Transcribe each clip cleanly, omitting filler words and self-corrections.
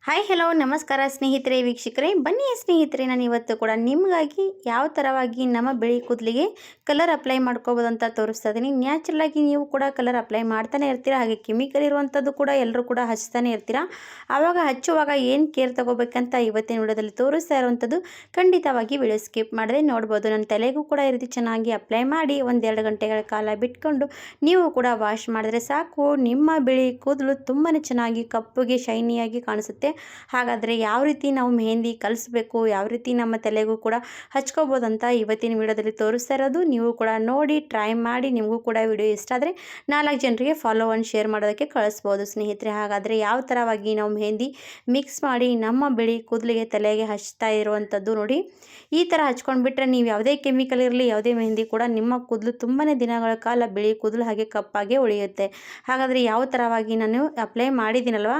Hi hello ನಮಸ್ಕಾರ ಸ್ನೇಹಿತರೆ ವೀಕ್ಷಕರೇ ಬನ್ನಿ ಸ್ನೇಹಿತರೆ ನಾನು ಇವತ್ತು ಕೂಡ ನಿಮಗಾಗಿ ಯಾವ ಥರವಾಗಿ ನಮ್ಮ ಬಿಳಿ ಕೂದಲಿಗೆ ಕಲರ್ ಅಪ್ಲೈ ಮಾಡ್ಕೋಬೋದು ಅಂತ ತೋರಿಸ್ತಾ ಇದ್ದೀನಿ. ನ್ಯಾಚುರಲ್ ಆಗಿ ನೀವು ಕೂಡ ಕಲರ್ ಅಪ್ಲೈ ಮಾಡ್ತಾನೆ ಇರ್ತೀರಾ, ಹಾಗೆ ಕೆಮಿಕಲ್ ಇರುವಂಥದ್ದು ಕೂಡ ಎಲ್ಲರೂ ಕೂಡ ಹಚ್ತಾನೆ ಇರ್ತೀರಾ. ಆವಾಗ ಹಚ್ಚುವಾಗ ಏನು ಕೇರ್ ತಗೋಬೇಕಂತ ಇವತ್ತಿನ ವಿಡಿಯೋದಲ್ಲಿ ತೋರಿಸ್ತಾ ಇರುವಂಥದ್ದು. ಖಂಡಿತವಾಗಿ ವಿಡಿಯೋ ಸ್ಕಿಪ್ ಮಾಡದೆ ನೋಡ್ಬೋದು. ನನ್ನ ತಲೆಗೂ ಕೂಡ ಈ ರೀತಿ ಚೆನ್ನಾಗಿ ಅಪ್ಲೈ ಮಾಡಿ 1-2 ಗಂಟೆಗಳ ಕಾಲ ಬಿಟ್ಕೊಂಡು ನೀವು ಕೂಡ ವಾಶ್ ಮಾಡಿದ್ರೆ ಸಾಕು, ನಿಮ್ಮ ಬಿಳಿ ಕೂದಲು ತುಂಬಾ ಚೆನ್ನಾಗಿ ಕಪ್ಪುಗೆ ಶೈನಿಯಾಗಿ ಕಾಣಿಸುತ್ತೆ. ಹಾಗಾದರೆ ಯಾವ ರೀತಿ ನಾವು ಮೆಹಂದಿ ಕಲಿಸ್ಬೇಕು, ಯಾವ ರೀತಿ ನಮ್ಮ ತಲೆಗೂ ಕೂಡ ಹಚ್ಕೋಬೋದಂತ ಇವತ್ತಿನ ವಿಡಿಯೋದಲ್ಲಿ ತೋರಿಸ್ತಾ ಇರೋದು. ನೀವು ಕೂಡ ನೋಡಿ ಟ್ರೈ ಮಾಡಿ, ನಿಮಗೂ ಕೂಡ ವಿಡಿಯೋ ಇಷ್ಟ ಆದರೆ 4 ಜನರಿಗೆ ಫಾಲೋ ಆ್ಯಂಡ್ ಶೇರ್ ಮಾಡೋದಕ್ಕೆ ಕಳಿಸ್ಬೋದು ಸ್ನೇಹಿತರೆ. ಹಾಗಾದರೆ ಯಾವ ಥರವಾಗಿ ನಾವು ಮೆಹಂದಿ ಮಿಕ್ಸ್ ಮಾಡಿ ನಮ್ಮ ಬಿಳಿ ಕೂದಲಿಗೆ ತಲೆಗೆ ಹಚ್ತಾ ಇರುವಂಥದ್ದು ನೋಡಿ. ಈ ಥರ ಹಚ್ಕೊಂಡ್ಬಿಟ್ರೆ ನೀವು ಯಾವುದೇ ಕೆಮಿಕಲ್ ಇರಲಿ, ಯಾವುದೇ ಮೆಹಂದಿ ಕೂಡ ನಿಮ್ಮ ಕೂದಲು ತುಂಬಾ ದಿನಗಳ ಕಾಲ ಬಿಳಿ ಕೂದಲು ಹಾಗೆ ಕಪ್ಪಾಗೆ ಉಳಿಯುತ್ತೆ. ಹಾಗಾದರೆ ಯಾವ ಥರವಾಗಿ ನಾನು ಅಪ್ಲೈ ಮಾಡಿದ್ದೀನಲ್ವ,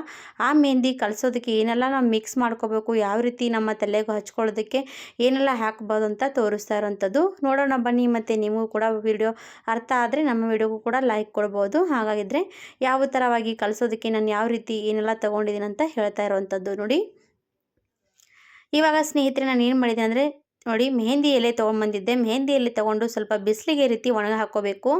ಆ ಮೆಹಂದಿ ಕಲಿಸೋದಕ್ಕೆ ಏನೆಲ್ಲ ನಾವು ಮಿಕ್ಸ್ ಮಾಡ್ಕೋಬೇಕು, ಯಾವ ರೀತಿ ನಮ್ಮ ತಲೆಗೂ ಹಚ್ಕೊಳ್ಳೋದಕ್ಕೆ ಏನೆಲ್ಲ ಹಾಕ್ಬೋದು ಅಂತ ತೋರಿಸ್ತಾ ಇರೋವಂಥದ್ದು. ನೋಡೋಣ ಬನ್ನಿ. ಮತ್ತು ನಿಮಗೂ ಕೂಡ ವಿಡಿಯೋ ಅರ್ಥ ಆದರೆ ನಮ್ಮ ವಿಡಿಯೋಗೂ ಕೂಡ ಲೈಕ್ ಕೊಡ್ಬೋದು. ಹಾಗಾಗಿದ್ದರೆ ಯಾವ ಥರವಾಗಿ ಕಲಿಸೋದಕ್ಕೆ ನಾನು ಯಾವ ರೀತಿ ಏನೆಲ್ಲ ತೊಗೊಂಡಿದ್ದೀನಿ ಅಂತ ಹೇಳ್ತಾ ಇರೋವಂಥದ್ದು ನೋಡಿ. ಇವಾಗ ಸ್ನೇಹಿತರೆ ನಾನು ಏನು ಮಾಡಿದೆ ಅಂದರೆ ನೋಡಿ, ಮೆಹಂದಿ ಎಲೆ ತೊಗೊಂಡ್ಬಂದಿದ್ದೆ. ಮೆಹಂದಿ ಎಲೆ ತೊಗೊಂಡು ಸ್ವಲ್ಪ ಬಿಸಿಲಿಗೆ ರೀತಿ ಒಣಗ ಹಾಕ್ಕೋಬೇಕು.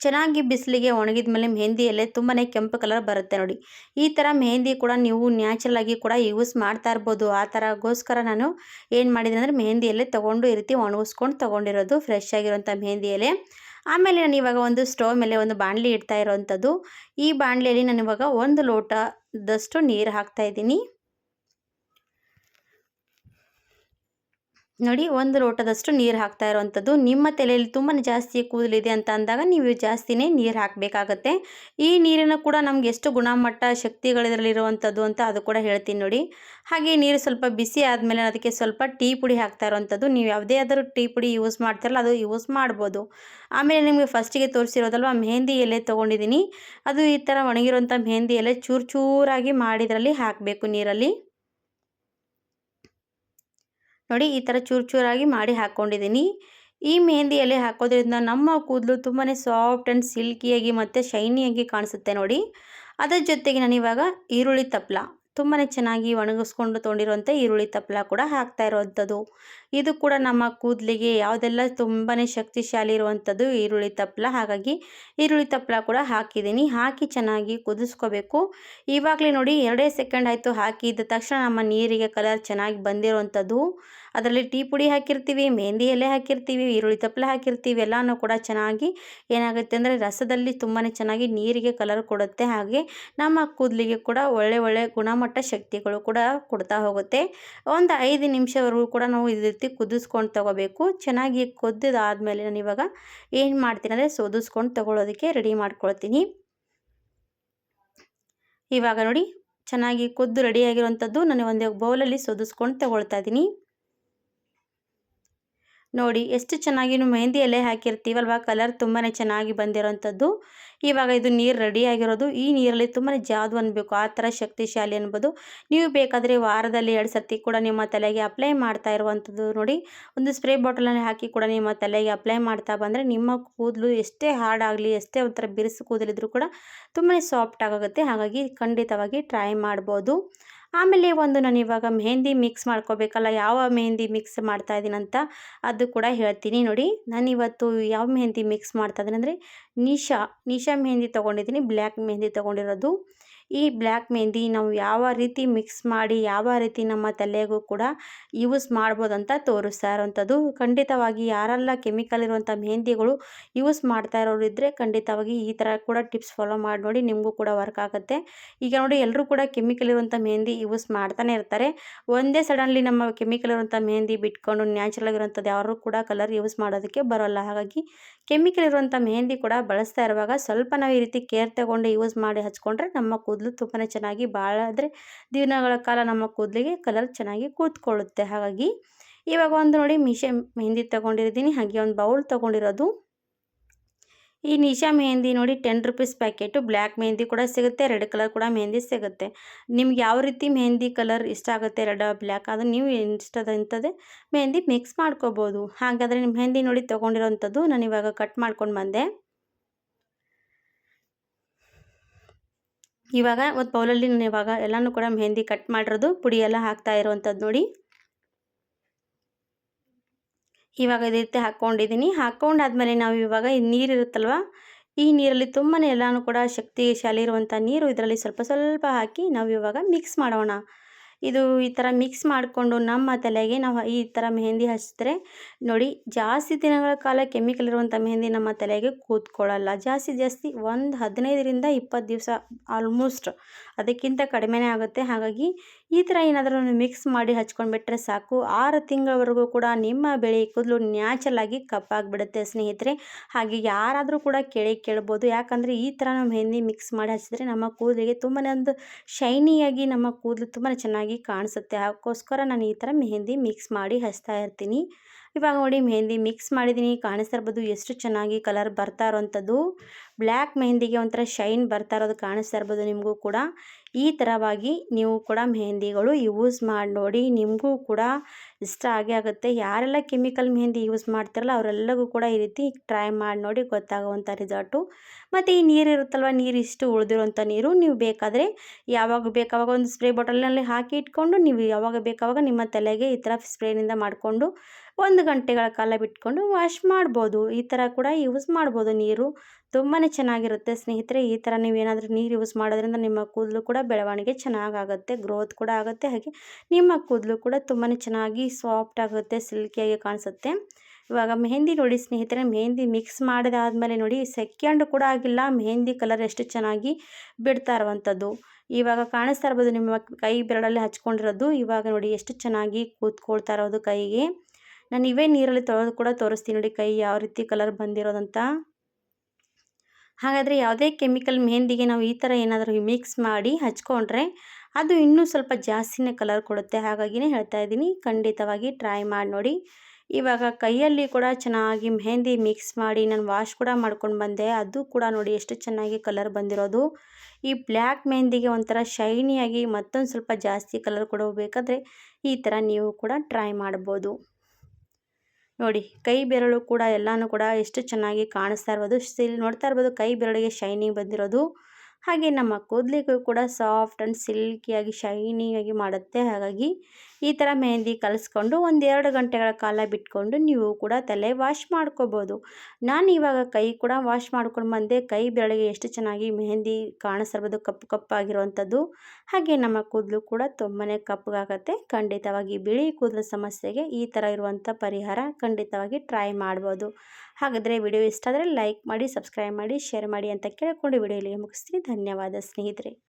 ಚೆನ್ನಾಗಿ ಬಿಸಿಲಿಗೆ ಒಣಗಿದ ಮೇಲೆ ಮೆಹಂದಿ ಎಲೆ ತುಂಬಾ ಕೆಂಪು ಕಲರ್ ಬರುತ್ತೆ ನೋಡಿ. ಈ ಥರ ಮೆಹಂದಿ ಕೂಡ ನೀವು ನ್ಯಾಚುರಲ್ ಆಗಿ ಕೂಡ ಯೂಸ್ ಮಾಡ್ತಾ ಇರ್ಬೋದು. ಆ ಥರಗೋಸ್ಕರ ನಾನು ಏನು ಮಾಡಿದೆ ಅಂದರೆ ಮೆಹಂದಿ ಎಲೆ ತೊಗೊಂಡು ಈ ರೀತಿ ಒಣಗಿಸ್ಕೊಂಡು ತೊಗೊಂಡಿರೋದು ಫ್ರೆಶ್ ಆಗಿರೋಂಥ ಮೆಹಂದಿ ಎಲೆ. ಆಮೇಲೆ ನಾನು ಇವಾಗ ಒಂದು ಸ್ಟವ್ ಮೇಲೆ ಒಂದು ಬಾಣಲಿ ಇಡ್ತಾ ಇರೋವಂಥದ್ದು. ಈ ಬಾಣಲಿಯಲ್ಲಿ ನಾನು ಇವಾಗ 1 ಲೋಟದಷ್ಟು ನೀರು ಹಾಕ್ತಾ ಇದ್ದೀನಿ ನೋಡಿ. 1 ಲೋಟದಷ್ಟು ನೀರು ಹಾಕ್ತಾ ಇರೋವಂಥದ್ದು. ನಿಮ್ಮ ತಲೆಯಲ್ಲಿ ತುಂಬಾ ಜಾಸ್ತಿ ಕೂದಲಿದೆ ಅಂತ ಅಂದಾಗ ನೀವು ಜಾಸ್ತಿನೇ ನೀರು ಹಾಕಬೇಕಾಗತ್ತೆ. ಈ ನೀರಿನ ಕೂಡ ನಮ್ಗೆ ಎಷ್ಟು ಗುಣಮಟ್ಟ ಶಕ್ತಿಗಳಿರಲಿರುವಂಥದ್ದು ಅಂತ ಅದು ಕೂಡ ಹೇಳ್ತೀನಿ ನೋಡಿ. ಹಾಗೆ ನೀರು ಸ್ವಲ್ಪ ಬಿಸಿ ಆದಮೇಲೆ ಅದಕ್ಕೆ ಸ್ವಲ್ಪ ಟೀ ಪುಡಿ ಹಾಕ್ತಾ ಇರೋವಂಥದ್ದು. ನೀವು ಯಾವುದೇ ಆದರೂ ಟೀ ಪುಡಿ ಯೂಸ್ ಮಾಡ್ತಾರಲ್ಲ ಅದು ಯೂಸ್ ಮಾಡ್ಬೋದು. ಆಮೇಲೆ ನಿಮಗೆ ಫಸ್ಟಿಗೆ ತೋರಿಸಿರೋದಲ್ವ ಮೆಹಂದಿ ಎಲೆ ತೊಗೊಂಡಿದ್ದೀನಿ, ಅದು ಈ ಥರ ಒಣಗಿರೋಂಥ ಮೆಹಂದಿ ಎಲೆ ಚೂರು ಚೂರಾಗಿ ಮಾಡಿದ್ರಲ್ಲಿ ಹಾಕಬೇಕು ನೀರಲ್ಲಿ ನೋಡಿ. ಈ ಥರ ಚೂರು ಚೂರಾಗಿ ಮಾಡಿ ಹಾಕ್ಕೊಂಡಿದ್ದೀನಿ. ಈ ಮೆಹಂದಿ ಎಲೆ ಹಾಕೋದ್ರಿಂದ ನಮ್ಮ ಕೂದಲು ತುಂಬಾ ಸಾಫ್ಟ್ ಆ್ಯಂಡ್ ಸಿಲ್ಕಿಯಾಗಿ ಮತ್ತು ಶೈನಿಯಾಗಿ ಕಾಣಿಸುತ್ತೆ ನೋಡಿ. ಅದರ ಜೊತೆಗೆ ನಾನಿವಾಗ ಈರುಳ್ಳಿ ತಪ್ಪಲ ತುಂಬಾ ಚೆನ್ನಾಗಿ ಒಣಗಿಸ್ಕೊಂಡು ತೊಗೊಂಡಿರುವಂಥ ಈರುಳ್ಳಿ ತಪ್ಪಲ ಕೂಡ ಹಾಕ್ತಾ ಇರುವಂಥದ್ದು. ಇದು ಕೂಡ ನಮ್ಮ ಕೂದಲಿಗೆ ಯಾವುದೆಲ್ಲ ತುಂಬಾ ಶಕ್ತಿಶಾಲಿ ಇರುವಂಥದ್ದು ಈರುಳ್ಳಿ ತಪ್ಪಲ. ಹಾಗಾಗಿ ಈರುಳ್ಳಿ ತಪ್ಪಲ ಕೂಡ ಹಾಕಿದ್ದೀನಿ. ಹಾಕಿ ಚೆನ್ನಾಗಿ ಕುದಿಸ್ಕೋಬೇಕು. ಇವಾಗಲೇ ನೋಡಿ 2 ಸೆಕೆಂಡ್ ಆಯಿತು ಹಾಕಿದ ತಕ್ಷಣ ನಮ್ಮ ನೀರಿಗೆ ಕಲರ್ ಚೆನ್ನಾಗಿ ಬಂದಿರುವಂಥದ್ದು. ಅದರಲ್ಲಿ ಟೀ ಪುಡಿ ಹಾಕಿರ್ತೀವಿ, ಮೆಹಂದಿ ಎಲೆ ಹಾಕಿರ್ತೀವಿ, ಈರುಳ್ಳಿ ತಪ್ಪಲ ಹಾಕಿರ್ತೀವಿ. ಎಲ್ಲನೂ ಕೂಡ ಚೆನ್ನಾಗಿ ಏನಾಗುತ್ತೆ ಅಂದರೆ ರಸದಲ್ಲಿ ತುಂಬಾ ಚೆನ್ನಾಗಿ ನೀರಿಗೆ ಕಲರ್ ಕೊಡುತ್ತೆ. ಹಾಗೆ ನಮ್ಮ ಕೂದಲಿಗೆ ಕೂಡ ಒಳ್ಳೆ ಗುಣಮಟ್ಟ ಶಕ್ತಿಗಳು ಕೂಡ ಕೊಡ್ತಾ ಹೋಗುತ್ತೆ. ಒಂದು 5 ನಿಮಿಷವರೆಗೂ ಕೂಡ ನಾವು ಇದೇ ರೀತಿ ಕುದಿಸ್ಕೊಂಡು ತಗೋಬೇಕು. ಚೆನ್ನಾಗಿ ಕುದ್ದಿದಾದಮೇಲೆ ನಾನು ಇವಾಗ ಏನು ಮಾಡ್ತೀನಿ ಅಂದರೆ ಸೋದಿಸ್ಕೊಂಡು ತಗೊಳ್ಳೋದಕ್ಕೆ ರೆಡಿ ಮಾಡ್ಕೊಳ್ತೀನಿ. ಇವಾಗ ನೋಡಿ ಚೆನ್ನಾಗಿ ಕುದ್ದು ರೆಡಿಯಾಗಿರುವಂಥದ್ದು ನಾನು ಒಂದು ಬೌಲಲ್ಲಿ ಸೋದಿಸ್ಕೊಂಡು ತಗೊಳ್ತಾ ಇದ್ದೀನಿ ನೋಡಿ. ಎಷ್ಟು ಚೆನ್ನಾಗಿ ಮೆಹಂದಿ ಎಲೆ ಹಾಕಿರ್ತೀವಲ್ವ, ಕಲರ್ ತುಂಬಾ ಚೆನ್ನಾಗಿ ಬಂದಿರೋಂಥದ್ದು. ಇವಾಗ ಇದು ನೀರು ರೆಡಿಯಾಗಿರೋದು. ಈ ನೀರಲ್ಲಿ ತುಂಬಾ ಜಾದು ಅನ್ಬೇಕು, ಆ ಥರ ಶಕ್ತಿಶಾಲಿ ಅನ್ಬೋದು. ನೀವು ಬೇಕಾದರೆ ವಾರದಲ್ಲಿ 2 ಸರ್ತಿ ಕೂಡ ನಿಮ್ಮ ತಲೆಗೆ ಅಪ್ಲೈ ಮಾಡ್ತಾ ಇರುವಂಥದ್ದು ನೋಡಿ. ಒಂದು ಸ್ಪ್ರೇ ಬಾಟಲಲ್ಲಿ ಹಾಕಿ ಕೂಡ ನಿಮ್ಮ ತಲೆಗೆ ಅಪ್ಲೈ ಮಾಡ್ತಾ ಬಂದರೆ ನಿಮ್ಮ ಕೂದಲು ಎಷ್ಟೇ ಹಾರ್ಡ್ ಆಗಲಿ, ಎಷ್ಟೇ ಒಂಥರ ಬಿರುಸು ಕೂದಲಿದ್ರೂ ಕೂಡ ತುಂಬಾ ಸಾಫ್ಟ್ ಆಗುತ್ತೆ. ಹಾಗಾಗಿ ಖಂಡಿತವಾಗಿ ಟ್ರೈ ಮಾಡ್ಬೋದು. ಆಮೇಲೆ ಒಂದು ನಾನು ಇವಾಗ ಮೆಹಂದಿ ಮಿಕ್ಸ್ ಮಾಡ್ಕೋಬೇಕಲ್ಲ, ಯಾವ ಮೆಹಂದಿ ಮಿಕ್ಸ್ ಮಾಡ್ತಾ ಇದ್ದೀನಂತ ಅದು ಕೂಡ ಹೇಳ್ತೀನಿ ನೋಡಿ. ನಾನಿವತ್ತು ಯಾವ ಮೆಹಂದಿ ಮಿಕ್ಸ್ ಮಾಡ್ತಾ ಇದ್ದೀನಿ ಅಂದರೆ ನಿಶಾ ಮೆಹಂದಿ ತೊಗೊಂಡಿದ್ದೀನಿ, ಬ್ಲ್ಯಾಕ್ ಮೆಹಂದಿ ತೊಗೊಂಡಿರೋದು. ಈ ಬ್ಲ್ಯಾಕ್ ಮೆಹಂದಿ ನಾವು ಯಾವ ರೀತಿ ಮಿಕ್ಸ್ ಮಾಡಿ ಯಾವ ರೀತಿ ನಮ್ಮ ತಲೆಗೂ ಕೂಡ ಯೂಸ್ ಮಾಡ್ಬೋದಂತ ತೋರಿಸ್ತಾ ಇರೋವಂಥದ್ದು. ಖಂಡಿತವಾಗಿ ಯಾರೆಲ್ಲ ಕೆಮಿಕಲ್ ಇರುವಂಥ ಮೆಹಂದಿಗಳು ಯೂಸ್ ಮಾಡ್ತಾ ಇರೋರು ಇದ್ದರೆ ಖಂಡಿತವಾಗಿ ಈ ಥರ ಕೂಡ ಟಿಪ್ಸ್ ಫಾಲೋ ಮಾಡಿ ನೋಡಿ, ನಿಮಗೂ ಕೂಡ ವರ್ಕ್ ಆಗುತ್ತೆ. ಈಗ ನೋಡಿ ಎಲ್ಲರೂ ಕೂಡ ಕೆಮಿಕಲ್ ಇರುವಂಥ ಮೆಹಂದಿ ಯೂಸ್ ಮಾಡ್ತಾನೆ ಇರ್ತಾರೆ. ಒಂದೇ ಸಡನ್ಲಿ ನಮ್ಮ ಕೆಮಿಕಲ್ ಇರುವಂಥ ಮೆಹಂದಿ ಬಿಟ್ಕೊಂಡು ನ್ಯಾಚುರಲ್ ಆಗಿರುವಂಥದ್ದು ಯಾರು ಕೂಡ ಕಲರ್ ಯೂಸ್ ಮಾಡೋದಕ್ಕೆ ಬರೋಲ್ಲ. ಹಾಗಾಗಿ ಕೆಮಿಕಲ್ ಇರುವಂಥ ಮೆಹಂದಿ ಕೂಡ ಬಳಸ್ತಾ ಇರುವಾಗ ಸ್ವಲ್ಪ ನಾವು ಈ ರೀತಿ ಕೇರ್ ತಗೊಂಡು ಯೂಸ್ ಮಾಡಿ ಹಚ್ಕೊಂಡ್ರೆ ನಮ್ಮ ಕೂದಲು ತುಂಬಾ ಚೆನ್ನಾಗಿ ಭಾಳ ಅಂದರೆ ದಿನಗಳ ಕಾಲ ನಮ್ಮ ಕೂದಲಿಗೆ ಕಲರ್ ಚೆನ್ನಾಗಿ ಕೂತ್ಕೊಳ್ಳುತ್ತೆ. ಹಾಗಾಗಿ ಇವಾಗ ಒಂದು ನೋಡಿ ಮೆಹಂದಿ ತೊಗೊಂಡಿದ್ದೀನಿ, ಹಾಗೆ ಒಂದು ಬೌಲ್ ತೊಗೊಂಡಿರೋದು. ಈ ನಿಶಾ ಮೆಹಂದಿ ನೋಡಿ 10 ರೂಪೀಸ್ ಪ್ಯಾಕೆಟು. ಬ್ಲ್ಯಾಕ್ ಮೆಹಂದಿ ಕೂಡ ಸಿಗುತ್ತೆ, ರೆಡ್ ಕಲರ್ ಕೂಡ ಮೆಹಂದಿ ಸಿಗುತ್ತೆ. ನಿಮ್ಗೆ ಯಾವ ರೀತಿ ಮೆಹಂದಿ ಕಲರ್ ಇಷ್ಟ ಆಗುತ್ತೆ, ರೆಡ್ ಬ್ಲ್ಯಾಕ್, ಅದು ನೀವು ಇಷ್ಟದಂಥದ್ದೇ ಮೆಹಂದಿ ಮಿಕ್ಸ್ ಮಾಡ್ಕೋಬೋದು. ಹಾಗಾದರೆ ನಿಮ್ಮ ಮೆಹಂದಿ ನೋಡಿ ತೊಗೊಂಡಿರೋವಂಥದ್ದು ನಾನು ಇವಾಗ ಕಟ್ ಮಾಡ್ಕೊಂಡು ಬಂದೆ ಇವಾಗ ಒಂದು ಬೌಲಲ್ಲಿ ನಾನು ಇವಾಗ ಎಲ್ಲನೂ ಕೂಡ ಮೆಹಂದಿ ಕಟ್ ಮಾಡಿರೋದು ಪುಡಿ ಎಲ್ಲ ಹಾಕ್ತಾ ಇರುವಂಥದ್ದು ನೋಡಿ. ಇವಾಗ ಇದೇ ರೀತಿ ಹಾಕ್ಕೊಂಡಿದ್ದೀನಿ. ಹಾಕ್ಕೊಂಡಾದ್ಮೇಲೆ ನಾವು ಇವಾಗ ಈ ನೀರಿರುತ್ತಲ್ವ, ಈ ನೀರಲ್ಲಿ ತುಂಬಾ ಎಲ್ಲನೂ ಕೂಡ ಶಕ್ತಿಶಾಲಿ ಇರುವಂಥ ನೀರು ಇದರಲ್ಲಿ ಸ್ವಲ್ಪ ಸ್ವಲ್ಪ ಹಾಕಿ ನಾವು ಇವಾಗ ಮಿಕ್ಸ್ ಮಾಡೋಣ. ಇದು ಈ ಥರ ಮಿಕ್ಸ್ ಮಾಡಿಕೊಂಡು ನಮ್ಮ ತಲೆಗೆ ನಾವು ಈ ಥರ ಮೆಹಂದಿ ಹಚ್ಚಿದ್ರೆ ನೋಡಿ, ಜಾಸ್ತಿ ದಿನಗಳ ಕಾಲ ಕೆಮಿಕಲ್ ಇರುವಂಥ ಮೆಹಂದಿ ನಮ್ಮ ತಲೆಗೆ ಕೂತ್ಕೊಳ್ಳಲ್ಲ. ಜಾಸ್ತಿ ಒಂದು 15ರಿಂದ 20 ದಿವಸ ಆಲ್ಮೋಸ್ಟ್, ಅದಕ್ಕಿಂತ ಕಡಿಮೆನೇ ಆಗುತ್ತೆ. ಹಾಗಾಗಿ ಈ ಥರ ಏನಾದರೂ ಮಿಕ್ಸ್ ಮಾಡಿ ಹಚ್ಕೊಂಡ್ಬಿಟ್ರೆ ಸಾಕು, 6 ತಿಂಗಳವರೆಗೂ ಕೂಡ ನಿಮ್ಮ ಬಿಳಿ ಕೂದಲು ನ್ಯಾಚುರಲಾಗಿ ಕಪ್ಪಾಗಿಬಿಡುತ್ತೆ ಸ್ನೇಹಿತರೆ. ಹಾಗೆ ಯಾರಾದರೂ ಕೂಡ ಕೇಳ್ಬೋದು, ಯಾಕಂದರೆ ಈ ಥರ ನಾವು ಮೆಹಂದಿ ಮಿಕ್ಸ್ ಮಾಡಿ ಹಚ್ಚಿದ್ರೆ ನಮ್ಮ ಕೂದಲಿಗೆ ತುಂಬಾ ಒಂದು ಶೈನಿಯಾಗಿ ನಮ್ಮ ಕೂದಲು ತುಂಬಾ ಚೆನ್ನಾಗಿ ಕಾಣಿಸುತ್ತೆ. ಅದಕ್ಕೋಸ್ಕರ ನಾನು ಈ ಥರ ಮೆಹಂದಿ ಮಿಕ್ಸ್ ಮಾಡಿ ಹಚ್ತಾ ಇರ್ತೀನಿ. ಇವಾಗ ನೋಡಿ ಮೆಹಂದಿ ಮಿಕ್ಸ್ ಮಾಡಿದ್ದೀನಿ, ಕಾಣಿಸ್ತಾ ಇರ್ಬೋದು ಎಷ್ಟು ಚೆನ್ನಾಗಿ ಕಲರ್ ಬರ್ತಾ ಇರೋವಂಥದ್ದು. ಬ್ಲ್ಯಾಕ್ ಮೆಹಂದಿಗೆ ಒಂಥರ ಶೈನ್ ಬರ್ತಾ ಇರೋದು ಕಾಣಿಸ್ತಾ ಇರ್ಬೋದು ನಿಮಗೂ ಕೂಡ. ಈ ಥರವಾಗಿ ನೀವು ಕೂಡ ಮೆಹಂದಿಗಳು ಯೂಸ್ ಮಾಡಿ ನೋಡಿ, ನಿಮಗೂ ಕೂಡ ಇಷ್ಟ ಆಗೇ ಆಗುತ್ತೆ. ಯಾರೆಲ್ಲ ಕೆಮಿಕಲ್ ಮೆಹಂದಿ ಯೂಸ್ ಮಾಡ್ತಾರಲ್ಲ ಅವರೆಲ್ಲರಿಗೂ ಕೂಡ ಈ ರೀತಿ ಟ್ರೈ ಮಾಡಿ ನೋಡಿ, ಗೊತ್ತಾಗುವಂಥ ರಿಸಲ್ಟು. ಮತ್ತು ಈ ನೀರು ಇರುತ್ತಲ್ವ, ನೀರು ಇಷ್ಟು ಉಳಿದಿರುವಂಥ ನೀರು ನೀವು ಬೇಕಾದರೆ ಯಾವಾಗ ಬೇಕಾವಾಗ ಒಂದು ಸ್ಪ್ರೇ ಬಾಟಲ್ನಲ್ಲಿ ಹಾಕಿ ಇಟ್ಕೊಂಡು ನೀವು ಯಾವಾಗ ಬೇಕಾವಾಗ ನಿಮ್ಮ ತಲೆಗೆ ಈ ಥರ ಸ್ಪ್ರೇನಿಂದ ಮಾಡಿಕೊಂಡು 1 ಗಂಟೆಗಳ ಕಾಲ ಬಿಟ್ಕೊಂಡು ವಾಶ್ ಮಾಡ್ಬೋದು. ಈ ಥರ ಕೂಡ ಯೂಸ್ ಮಾಡ್ಬೋದು. ನೀರು ತುಂಬಾ ಚೆನ್ನಾಗಿರುತ್ತೆ ಸ್ನೇಹಿತರೆ. ಈ ಥರ ನೀವೇನಾದರೂ ನೀರು ಯೂಸ್ ಮಾಡೋದ್ರಿಂದ ನಿಮ್ಮ ಕೂದಲು ಕೂಡ ಬೆಳವಣಿಗೆ ಚೆನ್ನಾಗಾಗುತ್ತೆ, ಗ್ರೋತ್ ಕೂಡ ಆಗುತ್ತೆ. ಹಾಗೆ ನಿಮ್ಮ ಕೂದಲು ಕೂಡ ತುಂಬಾ ಚೆನ್ನಾಗಿ ಸಾಫ್ಟ್ ಆಗುತ್ತೆ, ಸಿಲ್ಕಿಯಾಗಿ ಕಾಣಿಸುತ್ತೆ. ಇವಾಗ ಮೆಹಂದಿ ನೋಡಿ ಸ್ನೇಹಿತರೆ, ಮೆಹಂದಿ ಮಿಕ್ಸ್ ಮಾಡಿದಾದ್ಮೇಲೆ ನೋಡಿ ಸೆಕೆಂಡ್ ಕೂಡ ಆಗಿಲ್ಲ, ಮೆಹಂದಿ ಕಲರ್ ಎಷ್ಟು ಚೆನ್ನಾಗಿ ಬಿಡ್ತಾ ಇರುವಂಥದ್ದು. ಇವಾಗ ಕಾಣಿಸ್ತಾ ಇರ್ಬೋದು ನಿಮ್ಮ ಕೈ ಬೆರಳಲ್ಲಿ ಹಚ್ಕೊಂಡಿರೋದು. ಇವಾಗ ನೋಡಿ ಎಷ್ಟು ಚೆನ್ನಾಗಿ ಕೂತ್ಕೊಳ್ತಾ ಇರೋದು ಕೈಗೆ. ನಾನು ಇವೇ ನೀರಲ್ಲಿ ತೊಳೆದು ಕೂಡ ತೋರಿಸ್ತೀನಿ ನೋಡಿ ಕೈ ಯಾವ ರೀತಿ ಕಲರ್ ಬಂದಿರೋದಂತ. ಹಾಗಾದರೆ ಯಾವುದೇ ಕೆಮಿಕಲ್ ಮೆಹಂದಿಗೆ ನಾವು ಈ ಥರ ಏನಾದರೂ ಮಿಕ್ಸ್ ಮಾಡಿ ಹಚ್ಕೊಂಡ್ರೆ ಅದು ಇನ್ನೂ ಸ್ವಲ್ಪ ಜಾಸ್ತಿನೇ ಕಲರ್ ಕೊಡುತ್ತೆ. ಹಾಗಾಗಿನೇ ಹೇಳ್ತಾ ಇದ್ದೀನಿ, ಖಂಡಿತವಾಗಿ ಟ್ರೈ ಮಾಡಿ ನೋಡಿ. ಇವಾಗ ಕೈಯಲ್ಲಿ ಕೂಡ ಚೆನ್ನಾಗಿ ಮೆಹಂದಿ ಮಿಕ್ಸ್ ಮಾಡಿ ನಾನು ವಾಶ್ ಕೂಡ ಮಾಡ್ಕೊಂಡು ಬಂದೆ. ಅದು ಕೂಡ ನೋಡಿ ಎಷ್ಟು ಚೆನ್ನಾಗಿ ಕಲರ್ ಬಂದಿರೋದು. ಈ ಬ್ಲ್ಯಾಕ್ ಮೆಹಂದಿಗೆ ಒಂಥರ ಶೈನಿಯಾಗಿ ಮತ್ತೊಂದು ಸ್ವಲ್ಪ ಜಾಸ್ತಿ ಕಲರ್ ಕೊಡಬೇಕಾದ್ರೆ ಈ ಥರ ನೀವು ಕೂಡ ಟ್ರೈ ಮಾಡ್ಬೋದು. ನೋಡಿ ಕೈ ಬೆರಳು ಕೂಡ ಎಲ್ಲನೂ ಕೂಡ ಎಷ್ಟು ಚೆನ್ನಾಗಿ ಕಾಣಿಸ್ತಾ ಇರ್ಬೋದು. ನೋಡ್ತಾ ಇರ್ಬೋದು ಕೈ ಬೆರಳಿಗೆ ಶೈನಿಂಗ್ ಬಂದಿರೋದು. ಹಾಗೆ ನಮ್ಮ ಕೂದಲಿಗೂ ಕೂಡ ಸಾಫ್ಟ್ ಆ್ಯಂಡ್ ಸಿಲ್ಕಿಯಾಗಿ ಶೈನಿಯಾಗಿ ಮಾಡುತ್ತೆ. ಹಾಗಾಗಿ ಈ ಥರ ಮೆಹಂದಿ ಕಲಿಸ್ಕೊಂಡು 1-2 ಗಂಟೆಗಳ ಕಾಲ ಬಿಟ್ಕೊಂಡು ನೀವು ಕೂಡ ತಲೆ ವಾಶ್ ಮಾಡ್ಕೋಬೋದು. ನಾನು ಇವಾಗ ಕೈ ಕೂಡ ವಾಶ್ ಮಾಡ್ಕೊಂಡು ಬಂದೆ. ಕೈ ಬೆರಳಿಗೆ ಎಷ್ಟು ಚೆನ್ನಾಗಿ ಮೆಹಂದಿ ಕಾಣಿಸ್ತಿರ್ಬೋದು, ಕಪ್ಪು ಕಪ್ಪಾಗಿರುವಂಥದ್ದು. ಹಾಗೆ ನಮ್ಮ ಕೂದಲು ಕೂಡ ತುಂಬಾ ಕಪ್ಪಗಾಗತ್ತೆ. ಖಂಡಿತವಾಗಿ ಬಿಳಿ ಕೂದಲು ಸಮಸ್ಯೆಗೆ ಈ ಥರ ಇರುವಂಥ ಪರಿಹಾರ ಖಂಡಿತವಾಗಿ ಟ್ರೈ ಮಾಡ್ಬೋದು. ಹಾಗಾದರೆ ವಿಡಿಯೋ ಇಷ್ಟ ಆದರೆ ಲೈಕ್ ಮಾಡಿ, ಸಬ್ಸ್ಕ್ರೈಬ್ ಮಾಡಿ, ಶೇರ್ ಮಾಡಿ ಅಂತ ಕೇಳಿಕೊಂಡು ವಿಡಿಯೋ ಇಲ್ಲಿಗೆ ಮುಗಿಸ್ತೀನಿ. ಧನ್ಯವಾದ ಸ್ನೇಹಿತರೆ.